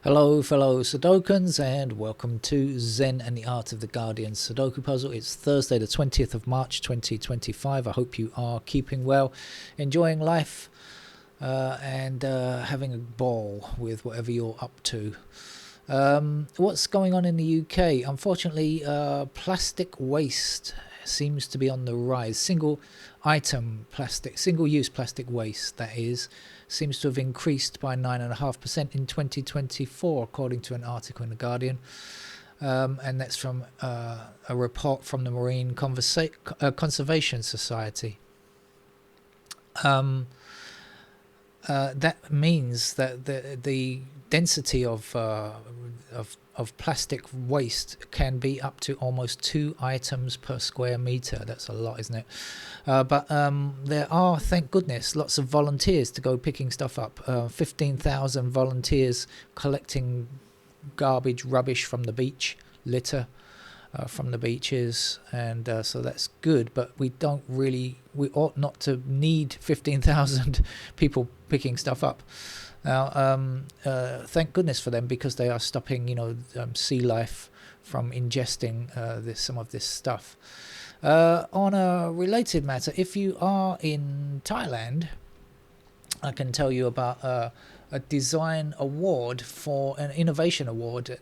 Hello, fellow Sudokans, and welcome to Zen and the Art of the Guardian Sudoku Puzzle. It's Thursday, the 20th of March, 2025. I hope you are keeping well, enjoying life, and having a ball with whatever you're up to. What's going on in the UK? Unfortunately, plastic waste seems to be on the rise. Single-use plastic waste, that is, seems to have increased by 9.5% in 2024, according to an article in The Guardian. And that's from a report from the Marine Conservation Society. That means that the density of plastic waste can be up to almost 2 items per square meter. That's a lot, isn't it? But there are, thank goodness, lots of volunteers to go picking stuff up. 15,000 volunteers collecting garbage, rubbish from the beach, litter from the beaches, and so that's good. But we ought not to need 15,000 people picking stuff up. Now, thank goodness for them, because they are stopping, sea life from ingesting some of this stuff. On a related matter, if you are in Thailand, I can tell you about a design award, for an innovation award,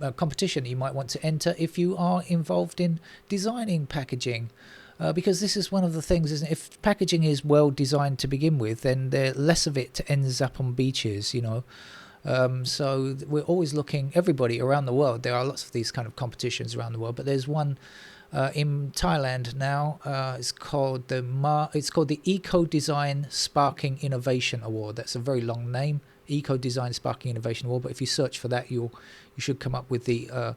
a competition that you might want to enter if you are involved in designing packaging. Because this is one of the things, isn't it? If packaging is well designed to begin with, then less of it ends up on beaches, So we're always looking, everybody around the world, there are lots of these kind of competitions around the world, but there's one in Thailand now. It's called the Eco Design Sparking Innovation Award. That's a very long name, Eco Design Sparking Innovation Award, but if you search for that, you should come up with the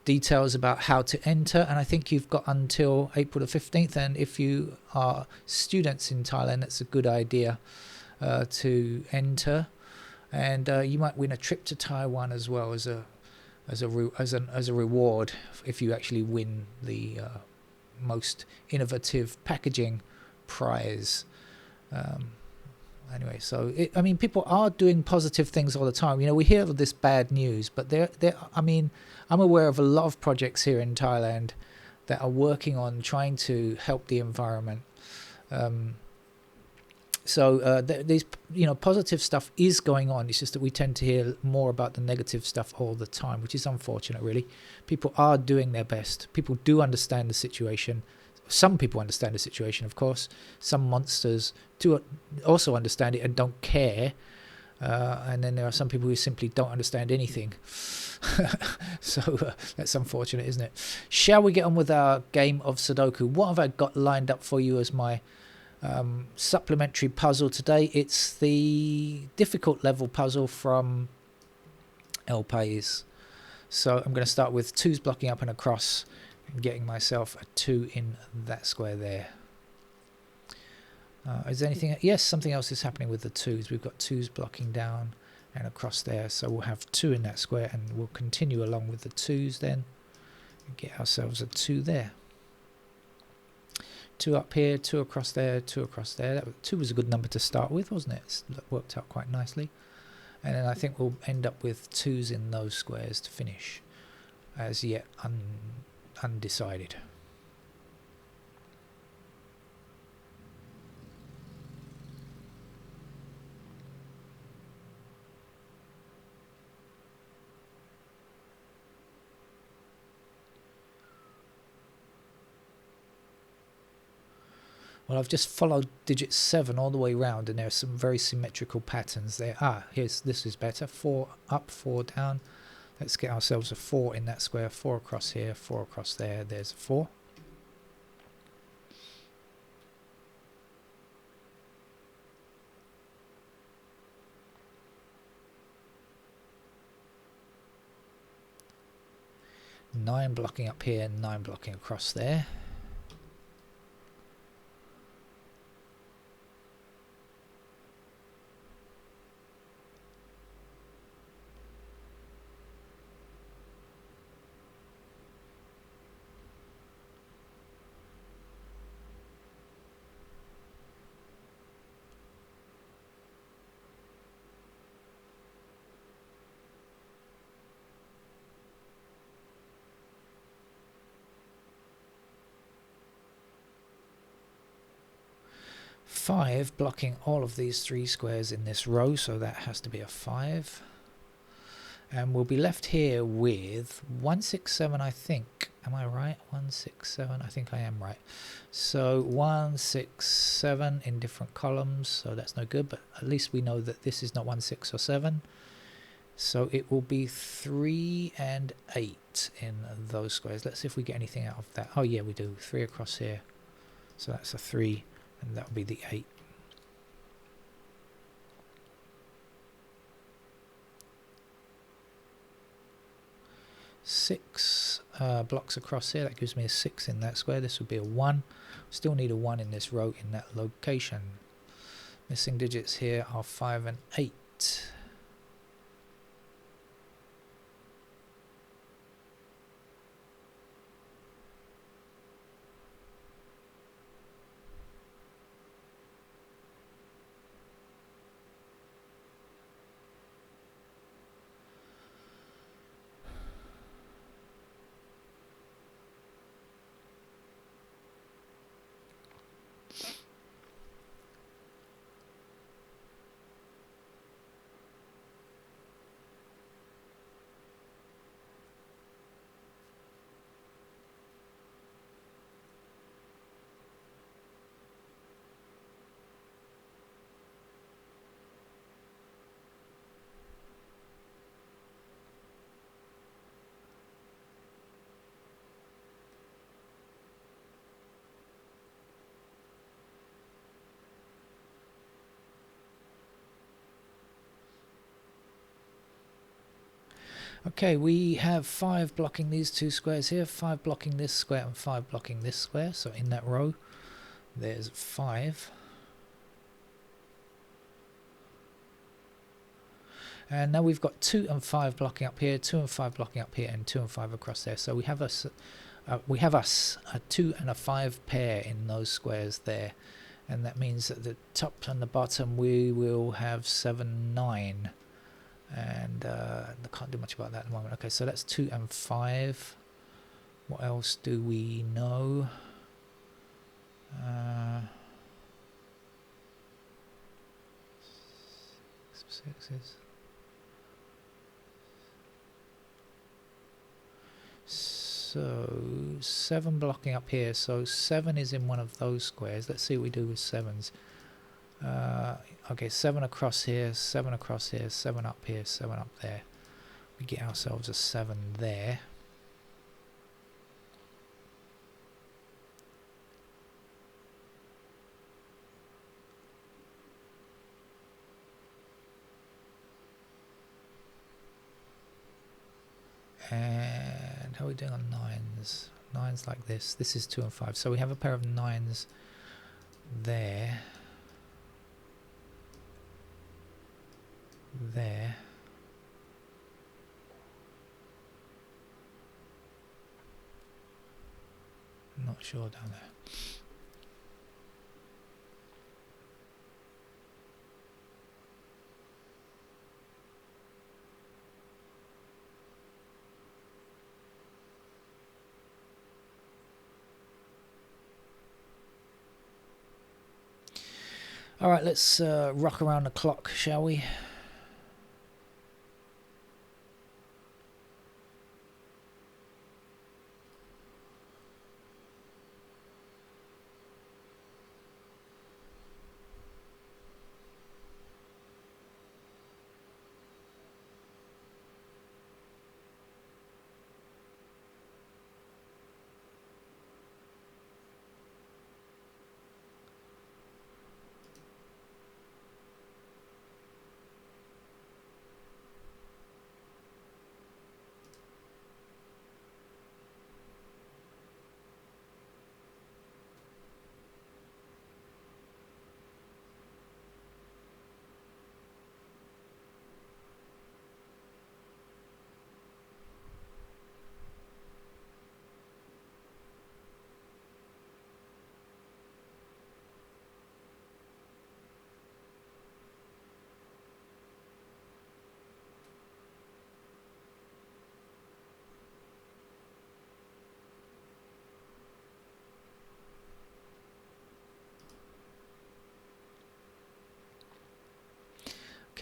details about how to enter, and I think you've got until April the 15th, and if you are students in Thailand, that's a good idea to enter, and you might win a trip to Taiwan as well as a reward if you actually win the most innovative packaging prize. Anyway, so people are doing positive things all the time. We hear of this bad news, but I'm aware of a lot of projects here in Thailand that are working on trying to help the environment. These positive stuff is going on. It's just that we tend to hear more about the negative stuff all the time, which is unfortunate, really. People are doing their best. People do understand the situation. Some people understand the situation, of course. Some monsters do also understand it and don't care. And then there are some people who simply don't understand anything. So that's unfortunate, isn't it? Shall we get on with our game of Sudoku? What have I got lined up for you as my supplementary puzzle today? It's the difficult level puzzle from País. So I'm going to start with 2s blocking up and across, and getting myself a 2 in that square there. Is there anything? Yes, something else is happening with the 2s. We've got 2s blocking down and across there, so we'll have 2 in that square, and we'll continue along with the 2s then and get ourselves a 2 there. 2 up here, 2 across there, 2 across there. 2 was a good number to start with, wasn't it? It worked out quite nicely. And then I think we'll end up with 2s in those squares to finish, as yet undecided. Well, I've just followed digit 7 all the way round, and there are some very symmetrical patterns there. This is better. 4 up, 4 down. Let's get ourselves a 4 in that square. 4 across here, 4 across there. There's a 4. Nine blocking up here, 9 blocking across there. 5 blocking all of these 3 squares in this row, so that has to be a 5. And we'll be left here with 167, I think. Am I right? 167, I think I am right. So 167 in different columns, so that's no good, but at least we know that this is not 1, 6 or 7. So it will be 3 and 8 in those squares. Let's see if we get anything out of that. Oh yeah, we do. 3 across here. So that's a 3, and that will be the 8. Six blocks across here, that gives me a 6 in that square. This would be a 1. Still need a 1 in this row in that location. Missing digits here are 5 and 8. Okay, we have 5 blocking these 2 squares here, 5 blocking this square and 5 blocking this square. So in that row there's 5. And now we've got 2 and 5 blocking up here, 2 and 5 blocking up here, and 2 and 5 across there. So we have us a 2 and a 5 pair in those squares there, and that means at the top and the bottom we will have 7, 9, and I can't do much about that at the moment. Okay, so that's 2 and 5. What else do we know? Sixes. So 7 blocking up here, so 7 is in one of those squares. Let's see what we do with 7s. Okay, 7 across here, 7 across here, 7 up here, 7 up there. We get ourselves a 7 there. And how are we doing on 9s? 9s like this. This is 2 and 5. So we have a pair of 9s there. There. Not sure down there. All right, let's rock around the clock, shall we?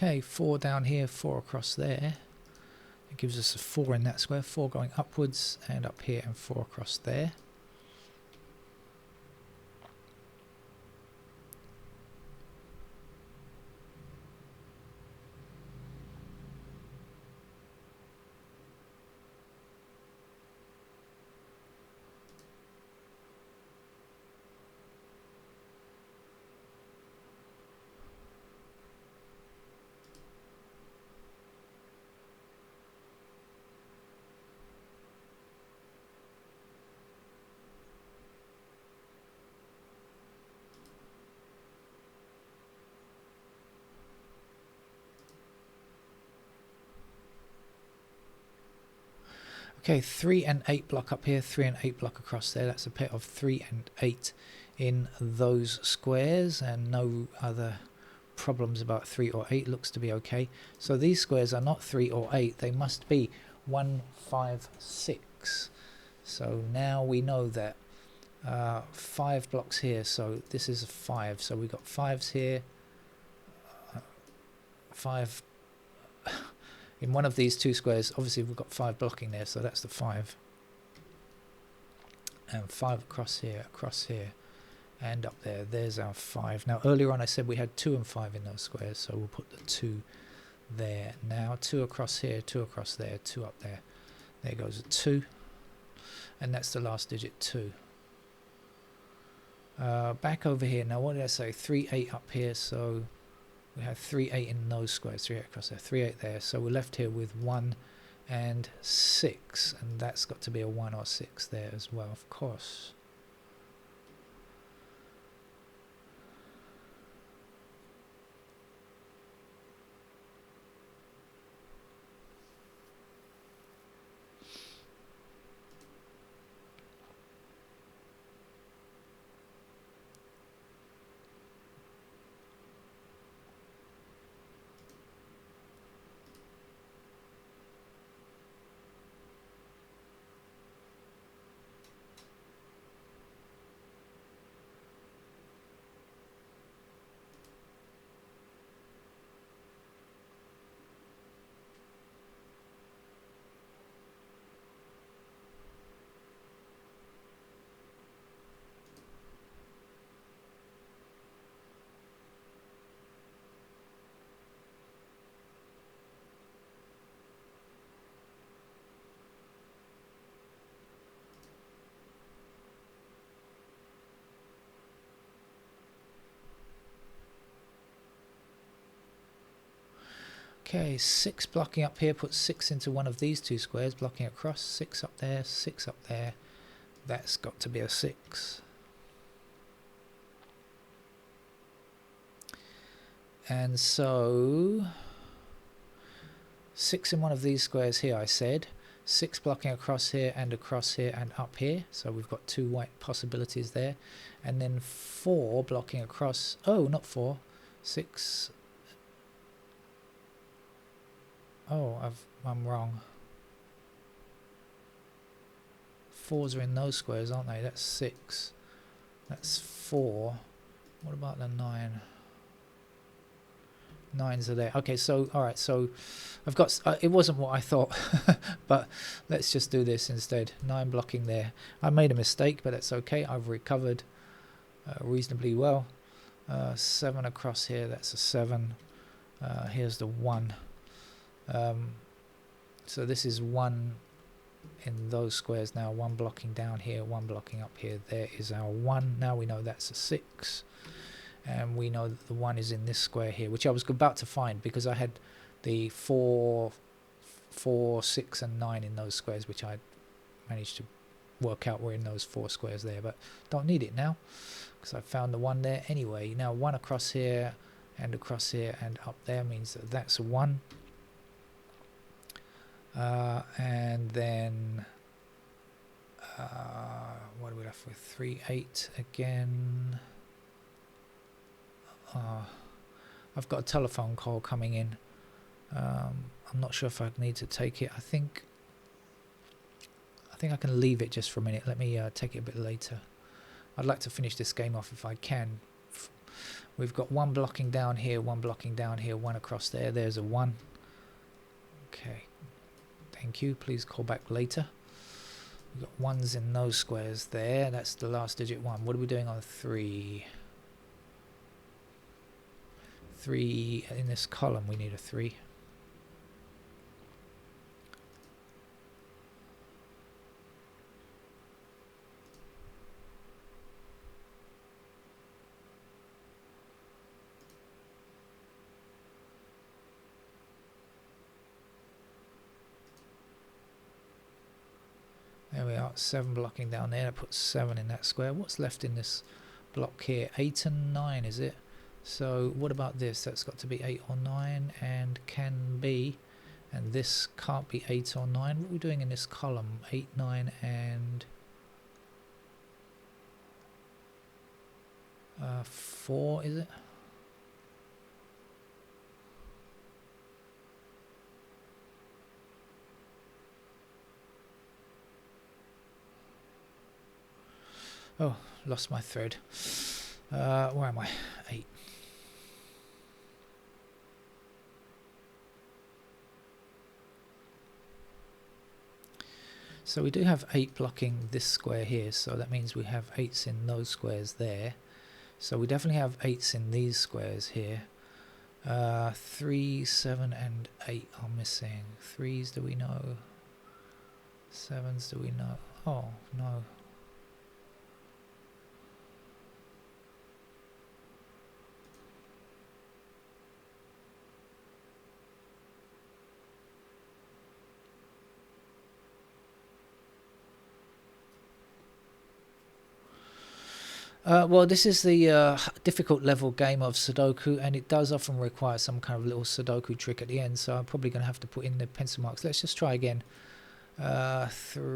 Okay, 4 down here, 4 across there. It gives us a 4 in that square, 4 going upwards and up here, and 4 across there. Okay, 3 and 8 block up here, 3 and 8 block across there. That's a pair of 3 and 8 in those squares, and no other problems about 3 or 8. Looks to be okay. So these squares are not 3 or 8, they must be 1, 5, 6. So now we know that 5 blocks here, so this is a 5. So we've got 5s here, 5 in one of these two squares. Obviously we've got 5 blocking there, so that's the 5. And 5 across here, and up there. There's our 5. Now earlier on I said we had 2 and 5 in those squares, so we'll put the 2 there. Now 2 across here, 2 across there, 2 up there. There goes a 2. And that's the last digit, 2. Back over here. Now what did I say? 3, 8 up here, so we have 3, 8 in those squares, 3, 8 across there, 3, 8 there. So we're left here with 1 and 6, and that's got to be a 1 or 6 there as well, of course. Okay, 6 blocking up here, put 6 into one of these two squares, blocking across, 6 up there, 6 up there. That's got to be a 6. And so 6 in one of these squares here, I said. 6 blocking across here and up here. So we've got 2 white possibilities there. And then 4 blocking across, oh, not 4, 6. Oh, I'm wrong. 4s are in those squares, aren't they? That's 6. That's 4. What about the 9? 9s are there. Okay, so alright, so I've got it wasn't what I thought, but let's just do this instead. 9 blocking there. I made a mistake, but that's okay. I've recovered reasonably well. 7 across here, that's a 7. Here's the 1. So this is 1 in those squares now, 1 blocking down here, 1 blocking up here. There is our 1. Now we know that's a 6, and we know that the 1 is in this square here, which I was about to find because I had the 4, 6 and 9 in those squares, which I managed to work out were in those 4 squares there, but don't need it now because I found the 1 there anyway. Now 1 across here and up there means that that's a 1. And then what are we left with? 3, 8 again. I've got a telephone call coming in. I'm not sure if I need to take it. I think I can leave it just for a minute. Let me take it a bit later. I'd like to finish this game off if I can We've got one blocking down here, one blocking down here, one across there. There's a 1. Okay, thank you. Please call back later. We've got 1s in those squares there. That's the last digit 1. What are we doing on 3? 3 in this column, we need a 3. There we are, 7 blocking down there. That puts 7 in that square. What's left in this block here? 8 and 9, is it? So what about this? That's got to be 8 or 9, and can be, and this can't be 8 or 9. What are we doing in this column? 8, 9, and 4, is it? Oh, lost my thread. Where am I? 8. So we do have 8 blocking this square here, so that means we have 8s in those squares there. So we definitely have 8s in these squares here. 3, 7 and 8 are missing. 3s, do we know? 7s, do we know? Oh, no. Well, this is the difficult level game of Sudoku, and it does often require some kind of little Sudoku trick at the end, so I'm probably going to have to put in the pencil marks. Let's just try again. 3s.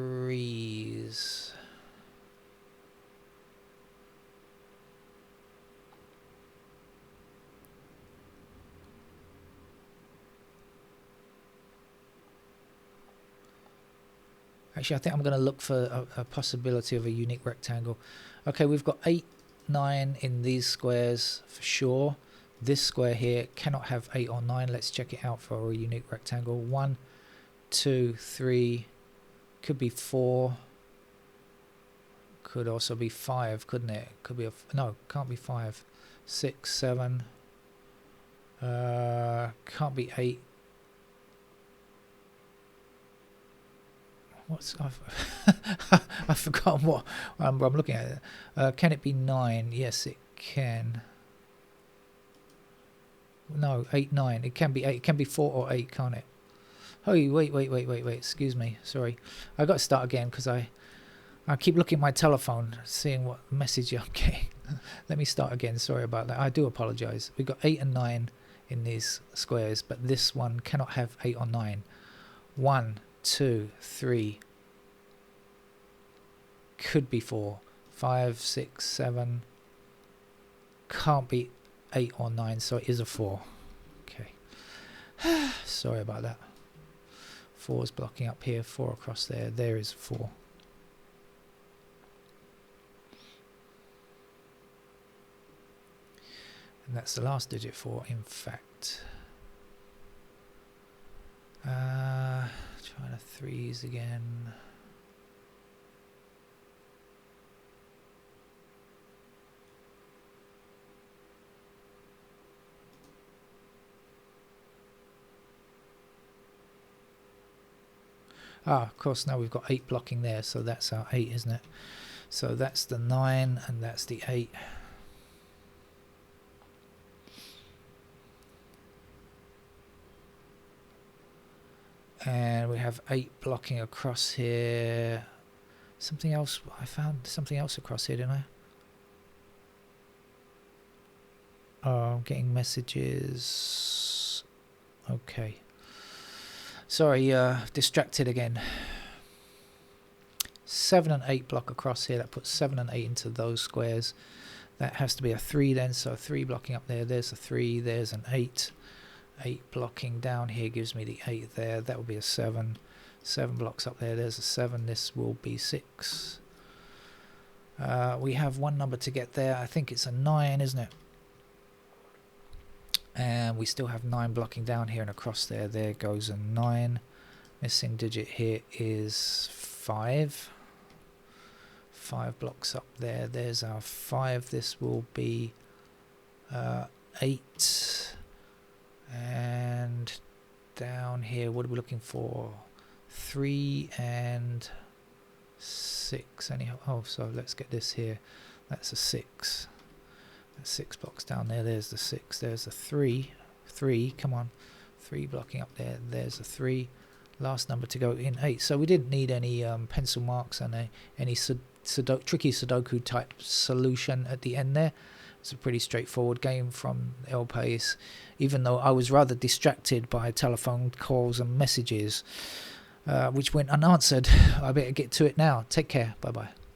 Actually, I think I'm going to look for a possibility of a unique rectangle. Okay, we've got 8, 9 in these squares for sure. This square here cannot have 8 or 9. Let's check it out for a unique rectangle. 1, 2, 3, could be 4. Could also be 5, couldn't it? Could be a, no, can't be 5. 6, 7. Can't be 8. I've forgotten what I'm looking at. Can it be 9? Yes, it can. No, 8, 9. It can be 8. It can be 4 or 8, can't it? Oh, wait. Excuse me. Sorry. I got to start again because I keep looking at my telephone, seeing what message I'm getting. Let me start again. Sorry about that. I do apologize. We've got 8 and 9 in these squares, but this one cannot have 8 or 9. 1, 2, 3, could be 4, 5, 6, 7, can't be 8 or 9, so it is a 4. Okay. Sorry about that. 4 is blocking up here, 4 across there. There is 4. And that's the last digit 4, in fact. Try the 3s again. Of course, now we've got 8 blocking there, so that's our 8, isn't it? So that's the 9 and that's the 8. And we have 8 blocking across here. Something else, I found something else across here, didn't I? Oh, I'm getting messages. Okay. Sorry, distracted again. 7 and 8 block across here. That puts 7 and 8 into those squares. That has to be a 3 then, so 3 blocking up there. There's a 3, there's an 8. 8 blocking down here gives me the 8 there. That will be a 7. 7 blocks up there. There's a 7. This will be 6. We have one number to get there. I think it's a 9, isn't it? And we still have 9 blocking down here and across there. There goes a 9. Missing digit here is 5. 5 blocks up there. There's our 5. This will be 8. And down here, what are we looking for? 3 and 6. Anyhow, oh, so let's get this here. That's a 6. That's 6 blocks down there. There's the 6. There's a 3. 3. Come on. 3 blocking up there. There's a 3. Last number to go in 8. So we didn't need any pencil marks and any tricky Sudoku type solution at the end there. It's a pretty straightforward game from El País, even though I was rather distracted by telephone calls and messages which went unanswered. I better get to it now. Take care. Bye bye.